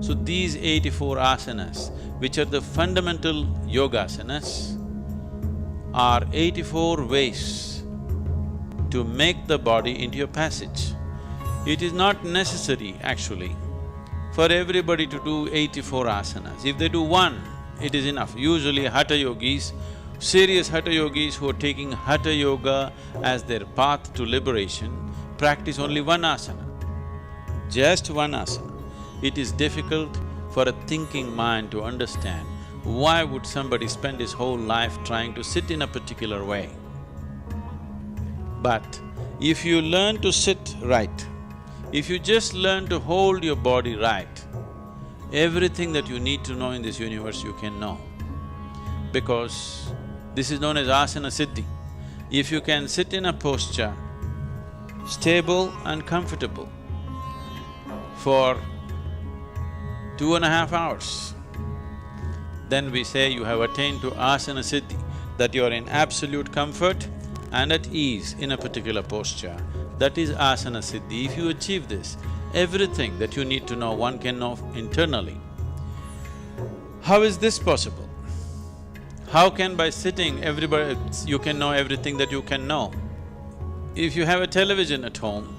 So these 84 asanas, which are the fundamental yogasanas, are 84 ways to make the body into a passage. It is not necessary, actually, for everybody to do 84 asanas. If they do one, it is enough. Usually hatha yogis, serious hatha yogis who are taking hatha yoga as their path to liberation, practice only one asana, just one asana. It is difficult for a thinking mind to understand why would somebody spend his whole life trying to sit in a particular way. But if you learn to sit right, if you just learn to hold your body right, everything that you need to know in this universe you can know. Because this is known as asana siddhi. If you can sit in a posture, stable and comfortable, for 2.5 hours, then we say you have attained to asana siddhi, that you are in absolute comfort and at ease in a particular posture. That is asana siddhi. If you achieve this, everything that you need to know, one can know internally. How is this possible? How can by sitting you can know everything that you can know? If you have a television at home,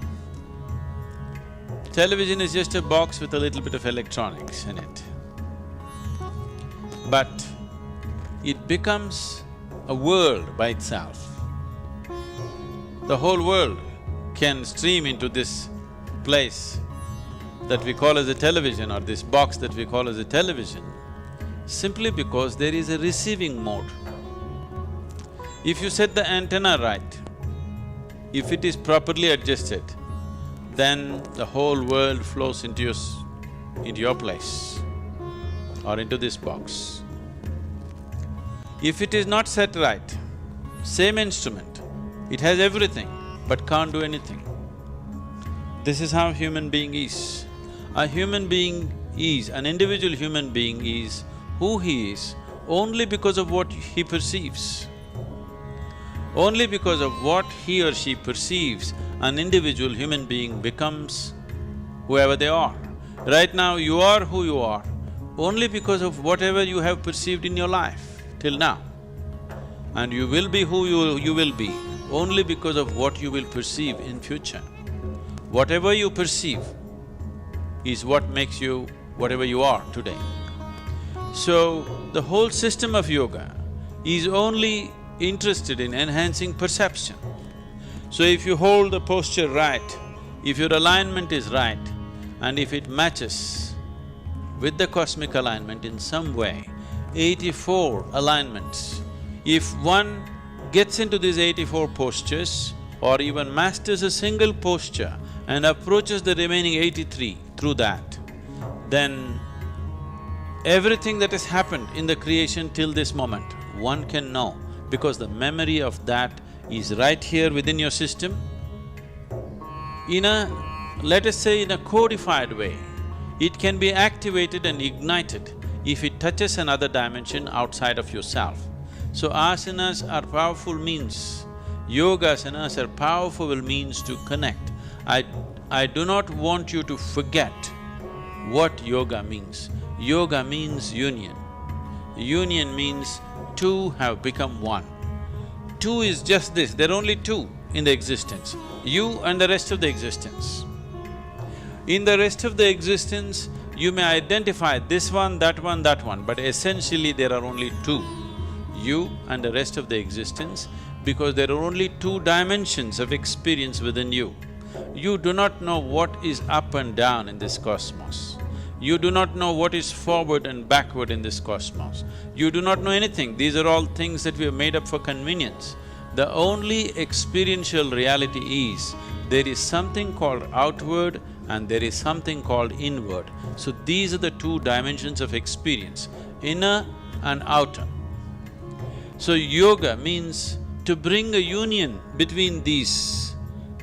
television is just a box with a little bit of electronics in it. But it becomes a world by itself. The whole world can stream into this place that we call as a television, or this box that we call as a television, simply because there is a receiving mode. If you set the antenna right, if it is properly adjusted, then the whole world flows into your place or into this box. If it is not set right, same instrument, it has everything but can't do anything. This is how human being is. A human being is, an individual human being is who he is only because of what he perceives. Only because of what he or she perceives, an individual human being becomes whoever they are. Right now, you are who you are only because of whatever you have perceived in your life till now. And you will be who you will be only because of what you will perceive in future. Whatever you perceive is what makes you whatever you are today. So, the whole system of yoga is only interested in enhancing perception. So if you hold the posture right, if your alignment is right, and if it matches with the cosmic alignment in some way, 84 alignments, if one gets into these 84 postures or even masters a single posture and approaches the remaining 83 through that, then everything that has happened in the creation till this moment, one can know, because the memory of that is right here within your system. In a, let us say in a codified way, it can be activated and ignited if it touches another dimension outside of yourself. So asanas are powerful means, yogasanas are powerful means to connect. I do not want you to forget what yoga means. Yoga means union. Union means two have become one. Two is just this, there are only two in the existence, you and the rest of the existence. In the rest of the existence, you may identify this one, that one, that one, but essentially there are only two, you and the rest of the existence, because there are only two dimensions of experience within you. You do not know what is up and down in this cosmos. You do not know what is forward and backward in this cosmos. You do not know anything, these are all things that we have made up for convenience. The only experiential reality is, there is something called outward and there is something called inward. So these are the two dimensions of experience, inner and outer. So yoga means to bring a union between these,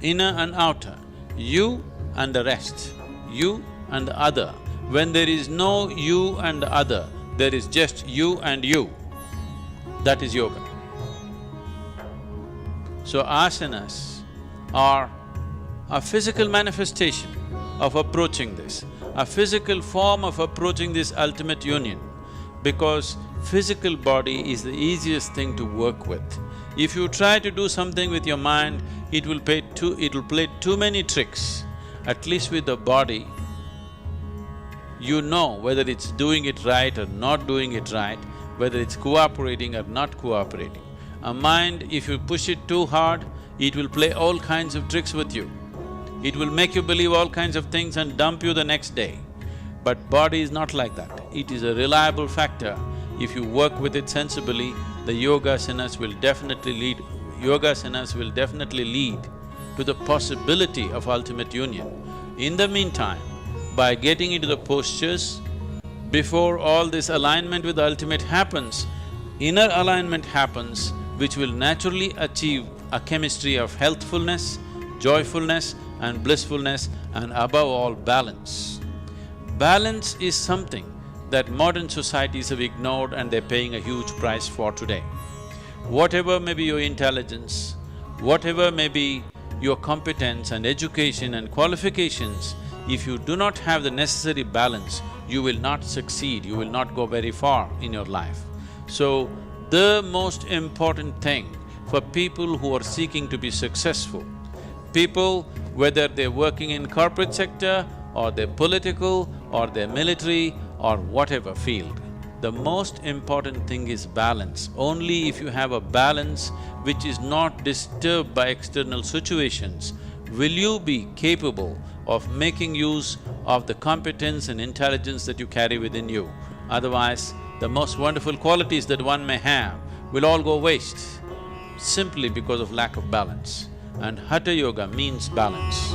inner and outer, you and the rest, you and the other. When there is no you and the other, there is just you and you. That is yoga. So asanas are a physical manifestation of approaching this. a physical form of approaching this ultimate union, because physical body is the easiest thing to work with. If you try to do something with your mind, it will play too many tricks. At least with the body, you know whether it's doing it right or not doing it right, whether it's cooperating or not cooperating. A mind, if you push it too hard, it will play all kinds of tricks with you. It will make you believe all kinds of things and dump you the next day. But body is not like that. It is a reliable factor. If you work with it sensibly, the yogasanas will definitely lead… yogasanas will definitely lead to the possibility of ultimate union. In the meantime, by getting into the postures, before all this alignment with the ultimate happens, inner alignment happens, which will naturally achieve a chemistry of healthfulness, joyfulness and blissfulness, and above all, balance. Balance is something that modern societies have ignored and they're paying a huge price for today. Whatever may be your intelligence, whatever may be your competence and education and qualifications, if you do not have the necessary balance, you will not succeed, you will not go very far in your life. So, the most important thing for people who are seeking to be successful, people whether they're working in corporate sector or they're political or they're military or whatever field, the most important thing is balance. Only if you have a balance which is not disturbed by external situations, will you be capable of making use of the competence and intelligence that you carry within you. Otherwise, the most wonderful qualities that one may have will all go waste simply because of lack of balance. And Hatha Yoga means balance.